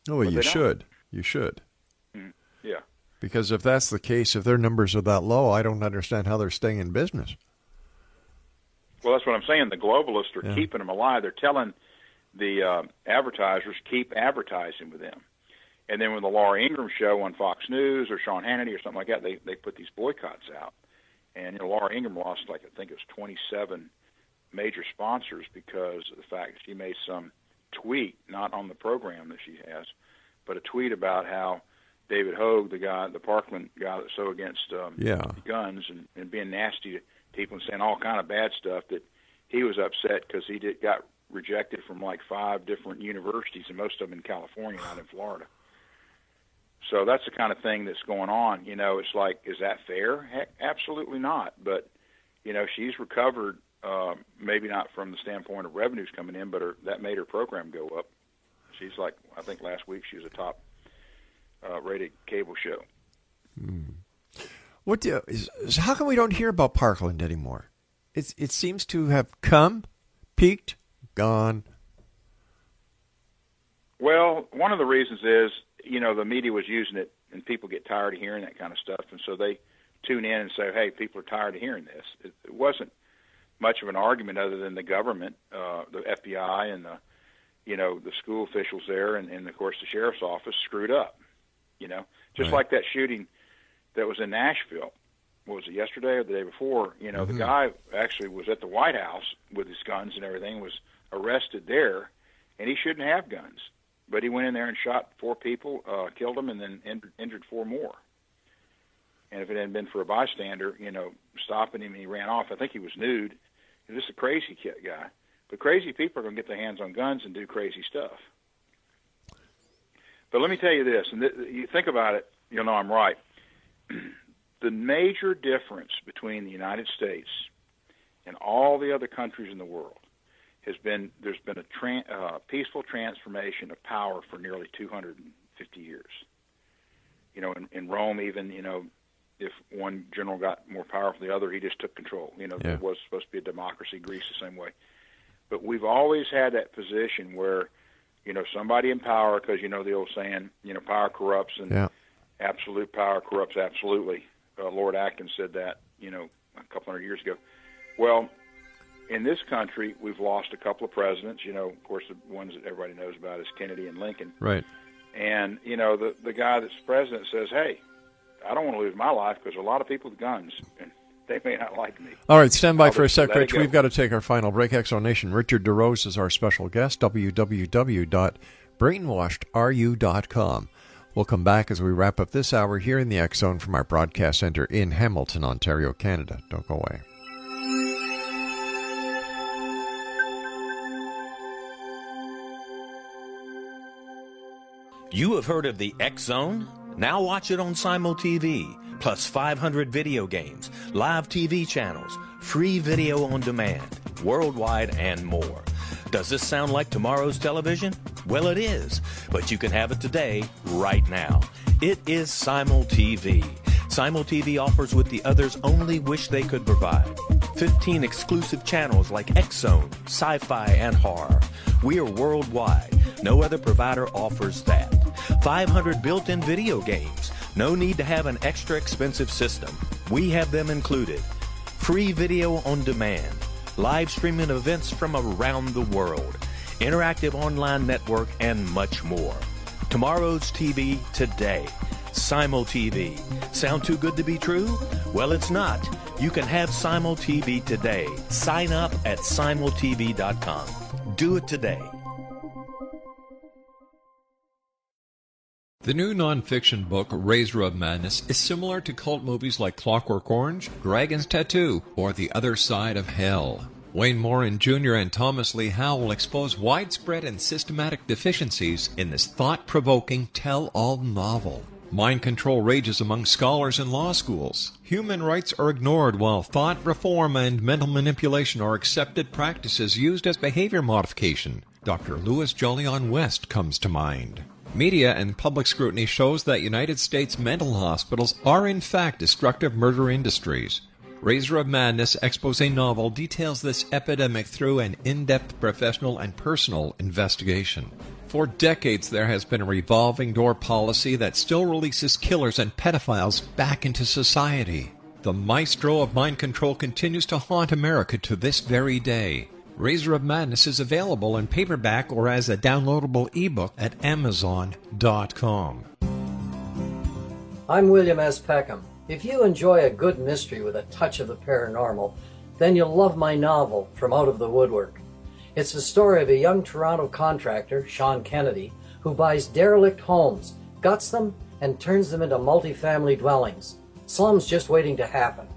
Oh, well, you should. You should. Mm-hmm. Yeah. Because if that's the case, if their numbers are that low, I don't understand how they're staying in business. Well, that's what I'm saying. The globalists are keeping them alive. They're telling the advertisers, keep advertising with them. And then when the Laura Ingraham show on Fox News or Sean Hannity or something like that, they put these boycotts out. And Laura Ingraham lost, I think it was 27 major sponsors because of the fact that she made some tweet, not on the program that she has, but a tweet about how David Hogue, the Parkland guy that's so against guns and being nasty to people and saying all kind of bad stuff, that he was upset because he got rejected from like 5 different universities, and most of them in California, not in Florida. So that's the kind of thing that's going on. It's like, is that fair? Heck, absolutely not. But, she's recovered, maybe not from the standpoint of revenues coming in, but that made her program go up. She's like, I think last week she was a top rated cable show. How come we don't hear about Parkland anymore? It seems to have come, peaked, gone. Well, one of the reasons is, the media was using it, and people get tired of hearing that kind of stuff, and so they tune in and say, hey, people are tired of hearing this. It wasn't much of an argument other than the government, the FBI and the school officials there, and of course the sheriff's office screwed up. Just like that shooting that was in Nashville. What was it, yesterday or the day before? The guy actually was at the White House with his guns and everything, was arrested there, and he shouldn't have guns. But he went in there and shot 4 people, killed them, and then injured 4 more. And if it hadn't been for a bystander, stopping him, and he ran off. I think he was nude. He was just a crazy guy. But crazy people are going to get their hands on guns and do crazy stuff. But let me tell you this, and you think about it, you'll know I'm right. The major difference between the United States and all the other countries in the world there's been a peaceful transformation of power for nearly 250 years. In Rome, even, if one general got more powerful than the other, he just took control. There was supposed to be a democracy. Greece the same way. But we've always had that position where, somebody in power, because the old saying, power corrupts, and absolute power corrupts absolutely. Lord Atkins said that, a couple hundred years ago. Well, in this country, we've lost a couple of presidents. Of course, the ones that everybody knows about is Kennedy and Lincoln. Right. And, the guy that's president says, hey, I don't want to lose my life because a lot of people with guns, and they may not like me. All right, stand by for a sec, Rich. We've got to take our final break. X-Zone Nation. Richard DeRose is our special guest, www.brainwashedareyu.com. We'll come back as we wrap up this hour here in the X-Zone from our broadcast center in Hamilton, Ontario, Canada. Don't go away. You have heard of the X-Zone? Now watch it on SimulTV, plus 500 video games, live TV channels, free video on demand, worldwide, and more. Does this sound like tomorrow's television? Well, it is, but you can have it today, right now. It is SimulTV. SimulTV offers what the others only wish they could provide. 15 exclusive channels like X-Zone, Sci-Fi, and Horror. We are worldwide. No other provider offers that. 500 built-in video games. No need to have an extra expensive system. We have them included. Free video on demand. Live streaming events from around the world. Interactive online network, and much more. Tomorrow's TV today. SimulTV. Sound too good to be true? Well, it's not. You can have SimulTV today. Sign up at simultv.com. Do it today. The new nonfiction book, Razor of Madness, is similar to cult movies like Clockwork Orange, Dragon's Tattoo, or The Other Side of Hell. Wayne Morin Jr. and Thomas Lee Howell expose widespread and systematic deficiencies in this thought-provoking tell-all novel. Mind control rages among scholars in law schools. Human rights are ignored while thought reform and mental manipulation are accepted practices used as behavior modification. Dr. Louis Jolyon West comes to mind. Media and public scrutiny shows that United States mental hospitals are in fact destructive murder industries. Razor of Madness expose novel details this epidemic through an in-depth professional and personal investigation. For decades, there has been a revolving door policy that still releases killers and pedophiles back into society. The maestro of mind control continues to haunt America to this very day. Razor of Madness is available in paperback or as a downloadable ebook at Amazon.com. I'm William S. Peckham. If you enjoy a good mystery with a touch of the paranormal, then you'll love my novel, From Out of the Woodwork. It's the story of a young Toronto contractor, Sean Kennedy, who buys derelict homes, guts them, and turns them into multifamily dwellings. Slums just waiting to happen.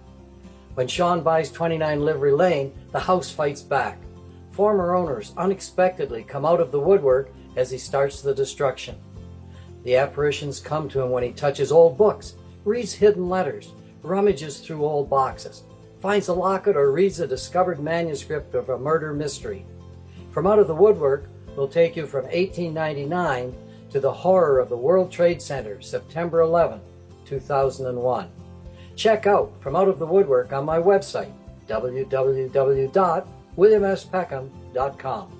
When Sean buys 29 Livery Lane, the house fights back. Former owners unexpectedly come out of the woodwork as he starts the destruction. The apparitions come to him when he touches old books, reads hidden letters, rummages through old boxes. finds a locket or reads a discovered manuscript of a murder mystery. From Out of the Woodwork will take you from 1899 to the horror of the World Trade Center, September 11, 2001. Check out From Out of the Woodwork on my website, www.williamspeckham.com.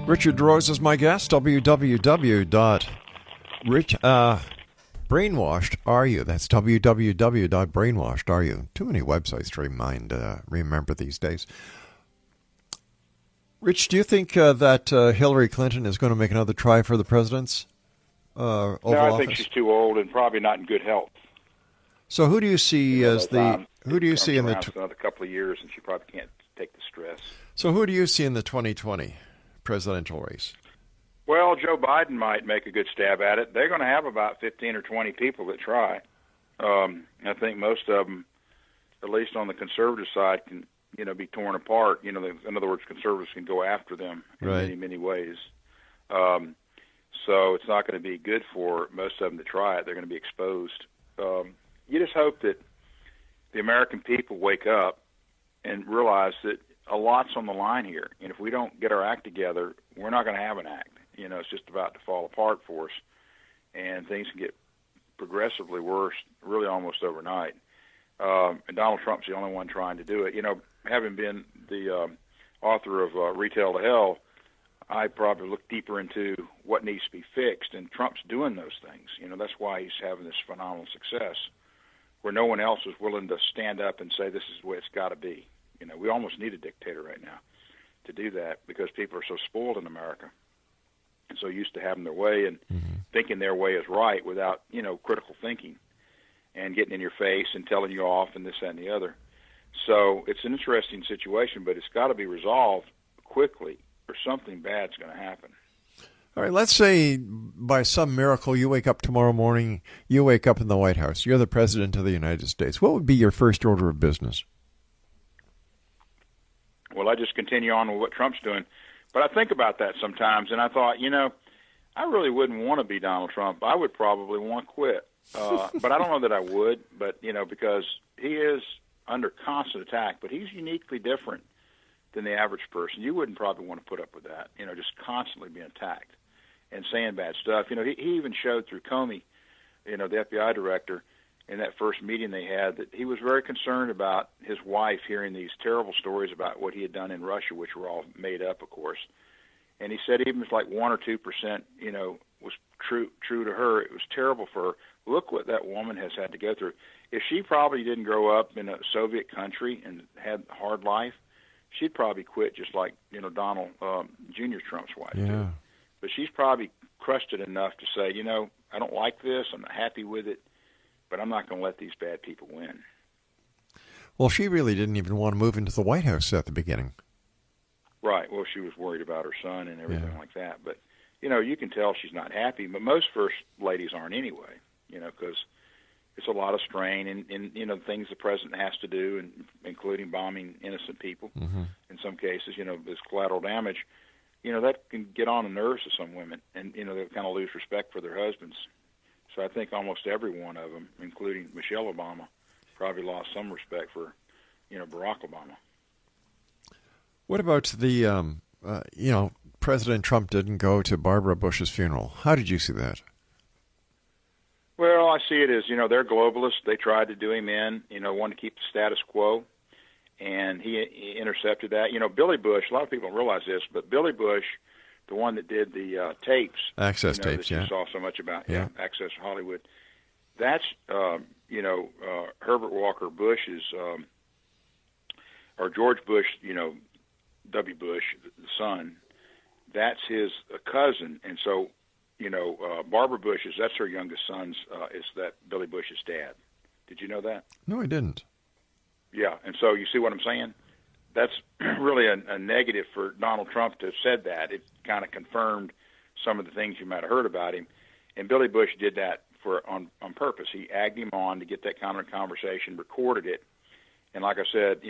Richard DeRose is my guest. www.brainwashed.are-you. That's www.brainwashed.are-you. Too many websites to remember these days. Rich, do you think that Hillary Clinton is going to make another try for the president's Oval Office? No, I think she's too old and probably not in good health. So who do you see as the another couple of years, and she probably can't take the stress. So who do you see in the 2020 presidential race? Well, Joe Biden might make a good stab at it. They're going to have about 15 or 20 people that try. I think most of them, at least on the conservative side, can be torn apart. In other words, conservatives can go after them in many, many ways. So it's not going to be good for most of them to try it. They're going to be exposed. You just hope that the American people wake up and realize that a lot's on the line here. And if we don't get our act together, we're not going to have an act. It's just about to fall apart for us. And things can get progressively worse, really almost overnight. And Donald Trump's the only one trying to do it. Having been the author of Retail to Hell, I probably look deeper into what needs to be fixed. And Trump's doing those things. That's why he's having this phenomenal success, where no one else is willing to stand up and say this is the way it's got to be. We almost need a dictator right now to do that, because people are so spoiled in America and so used to having their way and thinking their way is right without, critical thinking and getting in your face and telling you off and this, that, and the other. So it's an interesting situation, but it's got to be resolved quickly or something bad's going to happen. All right, let's say by some miracle you wake up tomorrow morning, you wake up in the White House, you're the President of the United States. What would be your first order of business? Well, I just continue on with what Trump's doing. But I think about that sometimes, and I thought, I really wouldn't want to be Donald Trump. I would probably want to quit. But I don't know that I would, because he is under constant attack, but he's uniquely different than the average person. You wouldn't probably want to put up with that, just constantly being attacked and saying bad stuff. He even showed through Comey, the FBI director, in that first meeting they had, that he was very concerned about his wife hearing these terrible stories about what he had done in Russia, which were all made up, of course. And he said even if 1 or 2%, was true to her, it was terrible for her. Look what that woman has had to go through. If she probably didn't grow up in a Soviet country and had a hard life, she'd probably quit just like, Donald Jr. Trump's wife did. But she's probably crushed it enough to say, I don't like this, I'm not happy with it, but I'm not going to let these bad people win. Well, she really didn't even want to move into the White House at the beginning. Right. Well, she was worried about her son and everything like that. But, you can tell she's not happy. But most first ladies aren't anyway, because it's a lot of strain and things the president has to do, and including bombing innocent people in some cases, this collateral damage. That can get on the nerves of some women, and, they kind of lose respect for their husbands. So I think almost every one of them, including Michelle Obama, probably lost some respect for, Barack Obama. What about the, President Trump didn't go to Barbara Bush's funeral. How did you see that? Well, I see it as, they're globalists. They tried to do him in, wanted to keep the status quo, and he intercepted that. Billy Bush, a lot of people don't realize this, but Billy Bush, the one that did the tapes. Access tapes, that you saw so much about, Access Hollywood. That's, Herbert Walker Bush's, or George Bush, W. Bush, the son, that's his cousin. And so, Barbara Bush, that's her youngest son's, is that Billy Bush's dad. Did you know that? No, I didn't. Yeah, and so you see what I'm saying? That's really a negative for Donald Trump to have said that. It kind of confirmed some of the things you might have heard about him. And Billy Bush did that on purpose. He egged him on to get that kind of conversation, recorded it, And like I said,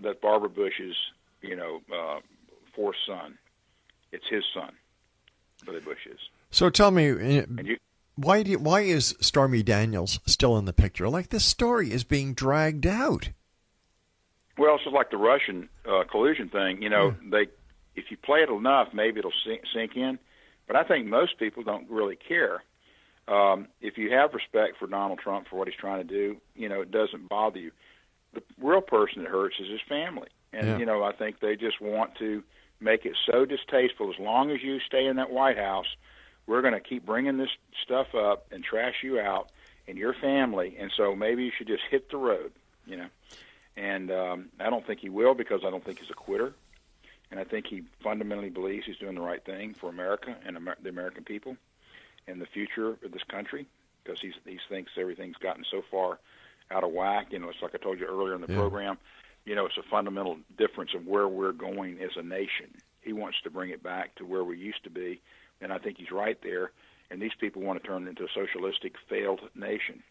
that Barbara Bush's, fourth son. It's his son, Billy Bush is. So tell me, why is Stormy Daniels still in the picture? Like, this story is being dragged out. Well, it's just like the Russian collusion thing. If you play it enough, maybe it'll sink in. But I think most people don't really care. If you have respect for Donald Trump for what he's trying to do, it doesn't bother you. The real person that hurts is his family. And, I think they just want to make it so distasteful. As long as you stay in that White House, we're going to keep bringing this stuff up and trash you out and your family. And so maybe you should just hit the road, And I don't think he will, because I don't think he's a quitter. And I think he fundamentally believes he's doing the right thing for America and the American people and the future of this country, because he thinks everything's gotten so far out of whack. It's like I told you earlier in the program, it's a fundamental difference of where we're going as a nation. He wants to bring it back to where we used to be, and I think he's right there. And these people want to turn it into a socialistic, failed nation.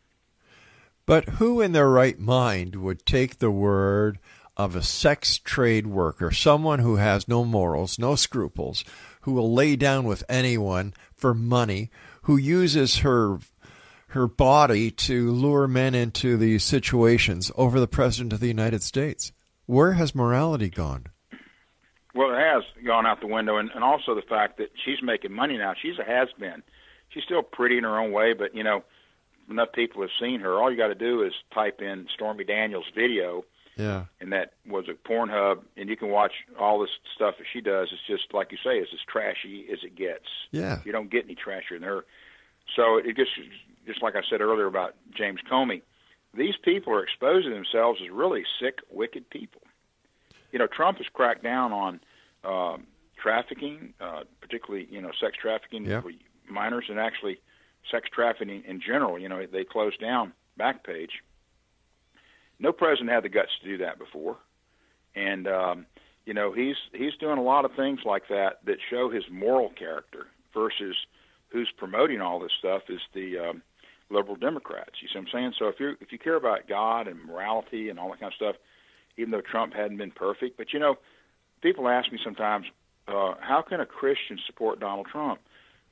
But who in their right mind would take the word of a sex trade worker, someone who has no morals, no scruples, who will lay down with anyone for money, who uses her body to lure men into these situations, over the President of the United States? Where has morality gone? Well, it has gone out the window, and also the fact that she's making money now. She's a has-been. She's still pretty in her own way, but, enough people have seen her. All you got to do is type in Stormy Daniels video, and that was a Pornhub, and you can watch all this stuff that she does. It's just, like you say, it's as trashy as it gets. Yeah. You don't get any trashier than her. So it just like I said earlier about James Comey, these people are exposing themselves as really sick, wicked people. Trump has cracked down on trafficking, particularly, sex trafficking for minors, and actually sex trafficking in general. They closed down Backpage. No president had the guts to do that before. And, he's doing a lot of things like that show his moral character, versus who's promoting all this stuff is the liberal Democrats. You see what I'm saying? So if you care about God and morality and all that kind of stuff, even though Trump hadn't been perfect, but people ask me sometimes, how can a Christian support Donald Trump?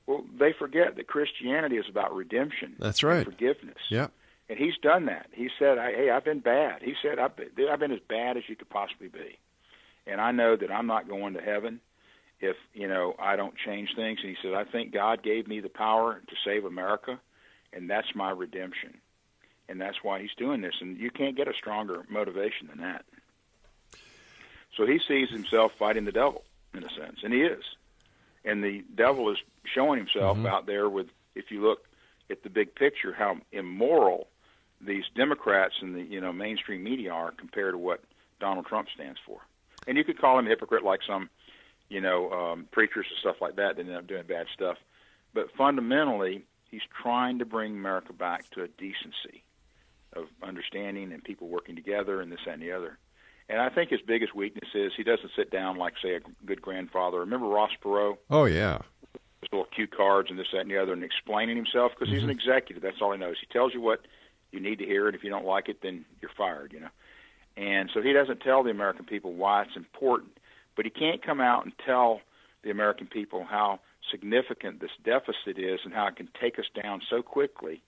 Well, they forget that Christianity is about redemption. That's right. And forgiveness. Yeah. And he's done that. He said, hey, I've been bad. He said, I've been as bad as you could possibly be. And I know that I'm not going to heaven if, I don't change things. And he said, I think God gave me the power to save America, and that's my redemption. And that's why he's doing this. And you can't get a stronger motivation than that. So he sees himself fighting the devil, in a sense, and he is. And the devil is showing himself out there with, if you look at the big picture, how immoral these Democrats and the mainstream media are compared to what Donald Trump stands for. And you could call him a hypocrite, like some preachers and stuff like that end up doing bad stuff. But fundamentally, he's trying to bring America back to a decency of understanding and people working together and this, that, and the other. And I think his biggest weakness is he doesn't sit down like, say, a good grandfather. Remember Ross Perot? Oh, yeah. His little cue cards and this, that, and the other, and explaining himself, because he's an executive. That's all he knows. He tells you what you need to hear, and if you don't like it, then you're fired, And so he doesn't tell the American people why it's important. But he can't come out and tell the American people how significant this deficit is and how it can take us down so quickly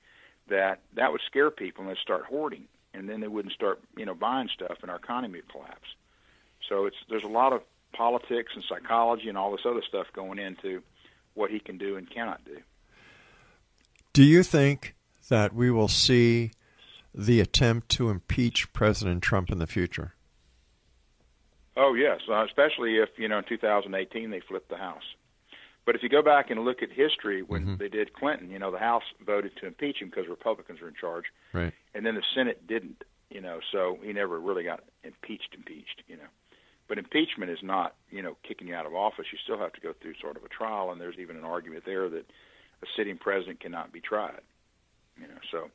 that would scare people, and they'd start hoarding. And then they wouldn't start, buying stuff, and our economy would collapse. So there's a lot of politics and psychology and all this other stuff going into what he can do and cannot do. Do you think that we will see the attempt to impeach President Trump in the future? Oh, yes, especially if, in 2018 they flipped the House. But if you go back and look at history, when they did Clinton, the House voted to impeach him because Republicans were in charge. Right. And then the Senate didn't, so he never really got impeached. But impeachment is not, kicking you out of office. You still have to go through sort of a trial, and there's even an argument there that a sitting president cannot be tried. So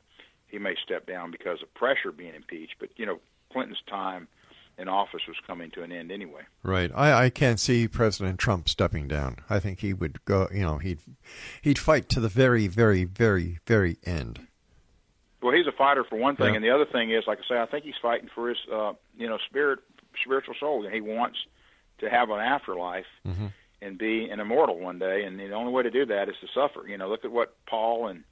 he may step down because of pressure being impeached. But, Clinton's time in office was coming to an end anyway. Right. I can't see President Trump stepping down. I think he would go, he'd fight to the very, very, very, very end. Well, he's a fighter for one thing, Yeah. and the other thing is, like I say, I think he's fighting for his, spiritual soul. He wants to have an afterlife and be an immortal one day, and the only way to do that is to suffer. Look at what Paul and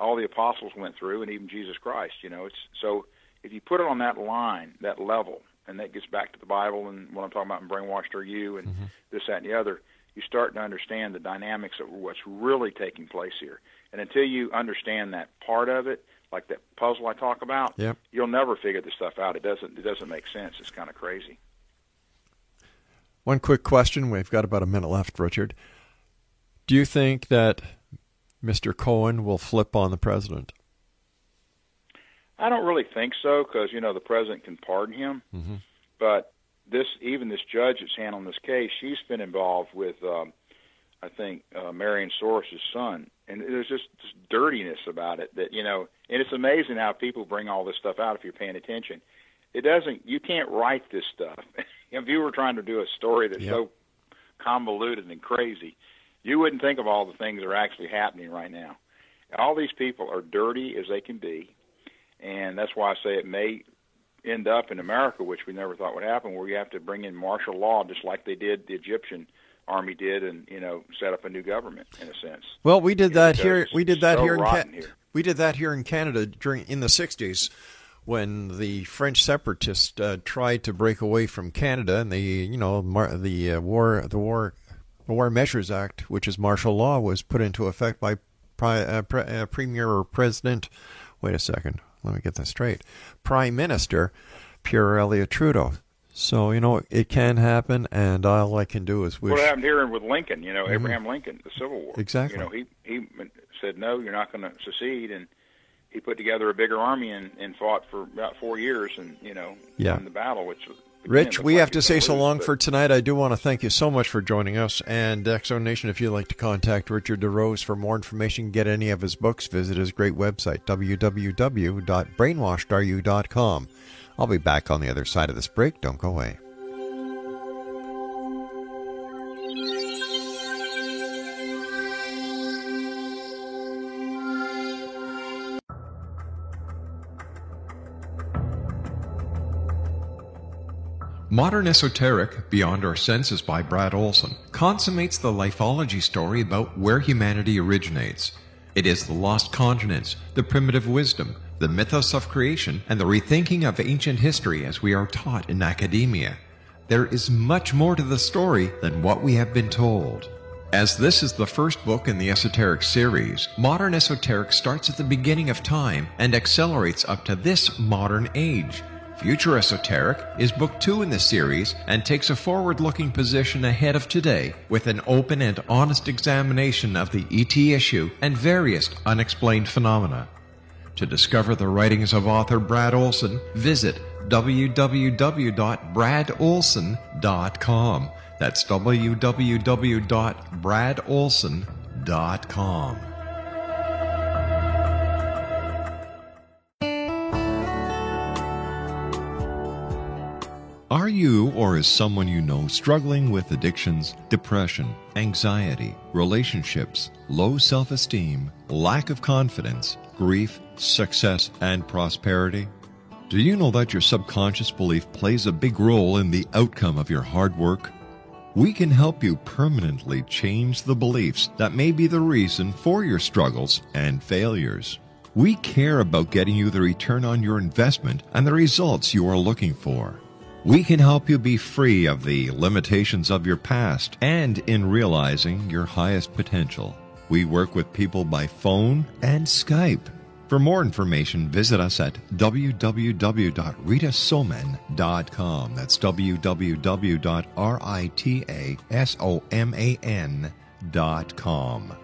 all the apostles went through, and even Jesus Christ. It's so if you put it on that line, that level, and that gets back to the Bible and what I'm talking about in Brainwashed Are You and this, that, and the other, you start to understand the dynamics of what's really taking place here. And until you understand that part of it, like that puzzle I talk about, Yep. you'll never figure this stuff out. It doesn't make sense. It's kind of crazy. One quick question. We've got about a minute left, Richard. Do you think that Mr. Cohen will flip on the president? I don't really think so because, the president can pardon him. But this judge that's handling this case, she's been involved with, I think, Marion Soros' son. And there's just this dirtiness about it that, and it's amazing how people bring all this stuff out if you're paying attention. You can't write this stuff. If you were trying to do a story that's so convoluted and crazy, you wouldn't think of all the things that are actually happening right now. All these people are dirty as they can be, and that's why I say it may end up in America, which we never thought would happen, where you have to bring in martial law just like they did, the Egyptian army did, and set up a new government in a sense. Well, we did that here. We did that so here rotten We did that here in Canada in the 60s when the French separatists tried to break away from Canada, and the War Measures Act, which is martial law, was put into effect by Premier or President. Wait a second. Let me get this straight. Prime Minister Pierre Elliott Trudeau. So, it can happen, and all I can do is wish... What happened here with Lincoln, Abraham Lincoln, the Civil War. Exactly. He said, no, you're not going to secede, and he put together a bigger army and fought for about 4 years and, won the battle, which... Rich, we have to say so long for tonight. I do want to thank you so much for joining us. And X-Zone Nation, if you'd like to contact Richard DeRose for more information, get any of his books, visit his great website, www.brainwashedareYou.com. I'll be back on the other side of this break. Don't go away. Modern Esoteric, Beyond Our Senses by Brad Olson, consummates the lifeology story about where humanity originates. It is the lost continents, the primitive wisdom, the mythos of creation, and the rethinking of ancient history as we are taught in academia. There is much more to the story than what we have been told. As this is the first book in the Esoteric series, Modern Esoteric starts at the beginning of time and accelerates up to this modern age. Future Esoteric is book 2 in the series and takes a forward-looking position ahead of today with an open and honest examination of the ET issue and various unexplained phenomena. To discover the writings of author Brad Olson, visit www.bradolson.com. That's www.bradolson.com. Are you or is someone you know struggling with addictions, depression, anxiety, relationships, low self-esteem, lack of confidence, grief, success, and prosperity? Do you know that your subconscious belief plays a big role in the outcome of your hard work? We can help you permanently change the beliefs that may be the reason for your struggles and failures. We care about getting you the return on your investment and the results you are looking for. We can help you be free of the limitations of your past and in realizing your highest potential. We work with people by phone and Skype. For more information, visit us at www.ritasoman.com. That's www.ritasoman.com.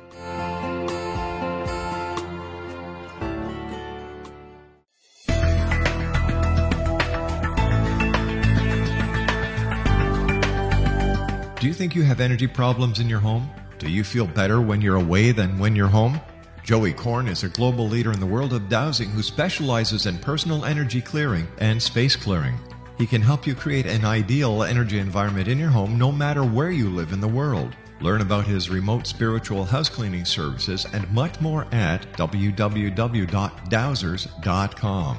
Do you think you have energy problems in your home? Do you feel better when you're away than when you're home? Joey Korn is a global leader in the world of dowsing who specializes in personal energy clearing and space clearing. He can help you create an ideal energy environment in your home no matter where you live in the world. Learn about his remote spiritual house cleaning services and much more at www.dowsers.com.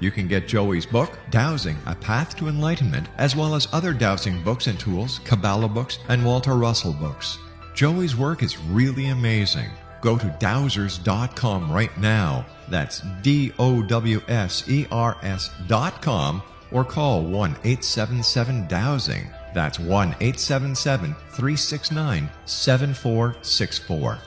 You can get Joey's book, Dowsing, A Path to Enlightenment, as well as other dowsing books and tools, Kabbalah books, and Walter Russell books. Joey's work is really amazing. Go to dowsers.com right now. That's DOWSERS.com, or call 1-877-DOWSING. That's 1-877-369-7464.